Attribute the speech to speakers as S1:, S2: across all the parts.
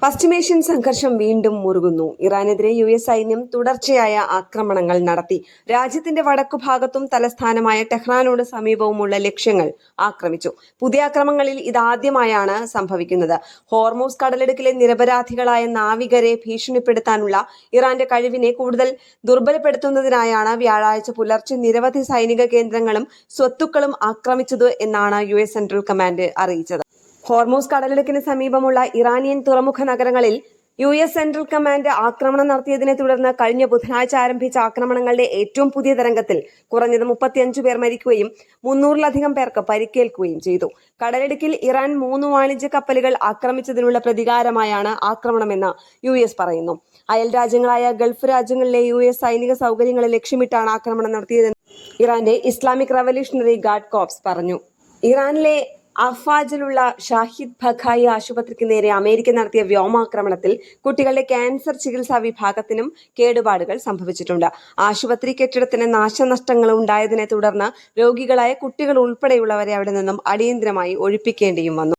S1: പശ്ചിമേഷ്യൻ സംഘർഷം വീണ്ടും മുറുകുന്നു. ഇറാനെതിരെ US സൈന്യം തുടർച്ചയായ ആക്രമണങ്ങൾ നടത്തി. രാജ്യത്തിന്റെ വടക്കുഭാഗത്തും തലസ്ഥാനമായ ടെഹ്റാനോട് സമീപവുമുള്ള ലക്ഷ്യങ്ങൾ ആക്രമിച്ചു. പുതിയ ആക്രമണങ്ങളിൽ ഇതാദ്യമായാണ് സംഭവിക്കുന്നത്. ഹോർമൂസ് കടലിടുക്കിലെ നിരപരാധികളായ നാവികരെ ഭീഷണിപ്പെടുത്താനുള്ള ഇറാന്റെ കഴിവിനെ കൂടുതൽ ദുർബലപ്പെടുത്തുന്നതിനായാണ് വ്യാഴാഴ്ച പുലർച്ചെ നിരവധി സൈനിക കേന്ദ്രങ്ങളും സ്വത്തുക്കളും ആക്രമിച്ചത് എന്നാണ് US സെൻട്രൽ കമാൻഡ് അറിയിച്ചത്. ഹോർമൂസ് കടലിടുക്കിന് സമീപമുള്ള ഇറാനിയൻ തുറമുഖ നഗരങ്ങളിൽ US സെൻട്രൽ കമാൻഡ് ആക്രമണം നടത്തിയതിനെ തുടർന്ന് കഴിഞ്ഞ ബുധനാഴ്ച ആരംഭിച്ച ആക്രമണങ്ങളുടെ ഏറ്റവും പുതിയ തരംഗത്തിൽ കുറഞ്ഞത് 35 പേർ മരിക്കുകയും 300-ലധികം പേർക്ക് പരിക്കേൽക്കുകയും ചെയ്തു. കടലിടുക്കിൽ ഇറാൻ 3 വാണിജ്യ കപ്പലുകൾ ആക്രമിച്ചതിനുള്ള പ്രതികാരമായാണ് ആക്രമണമെന്ന് US പറയുന്നു. അയൽ രാജ്യങ്ങളായ ഗൾഫ് രാജ്യങ്ങളിലെ US സൈനിക സൗകര്യങ്ങളെ ലക്ഷ്യമിട്ടാണ് ആക്രമണം നടത്തിയതെന്ന് ഇറാന്റെ ഇസ്ലാമിക് റവല്യൂഷണറി ഗാർഡ് കോർപ്സ് പറഞ്ഞു. ഇറാനിലെ അഫാജിലുള്ള ഷാഹിദ് ബഖായി ആശുപത്രിക്ക് നേരെ അമേരിക്ക നടത്തിയ വ്യോമാക്രമണത്തിൽ കുട്ടികളുടെ ക്യാൻസർ ചികിത്സാ വിഭാഗത്തിനും കേടുപാടുകൾ സംഭവിച്ചിട്ടുണ്ട്. ആശുപത്രി കെട്ടിടത്തിന് നാശനഷ്ടങ്ങൾ ഉണ്ടായതിനെ തുടർന്ന് രോഗികളായ കുട്ടികൾ ഉൾപ്പെടെയുള്ളവരെ അവിടെ നിന്നും അടിയന്തരമായി ഒഴിപ്പിക്കേണ്ടിയും വന്നു.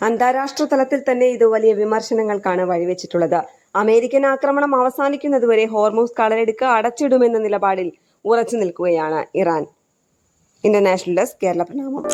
S1: അന്താരാഷ്ട്ര തലത്തിൽ തന്നെ ഇത് വലിയ വിമർശനങ്ങൾക്കാണ് വഴിവെച്ചിട്ടുള്ളത്. അമേരിക്കൻ ആക്രമണം അവസാനിക്കുന്നതുവരെ ഹോർമൂസ് കടലിടുക്ക് അടച്ചിടുമെന്ന നിലപാടിൽ ഉറച്ചു നിൽക്കുകയാണ് ഇറാൻ. ഇന്റർനാഷണൽ ഡെസ്ക്, കേരള പ്രണാമം.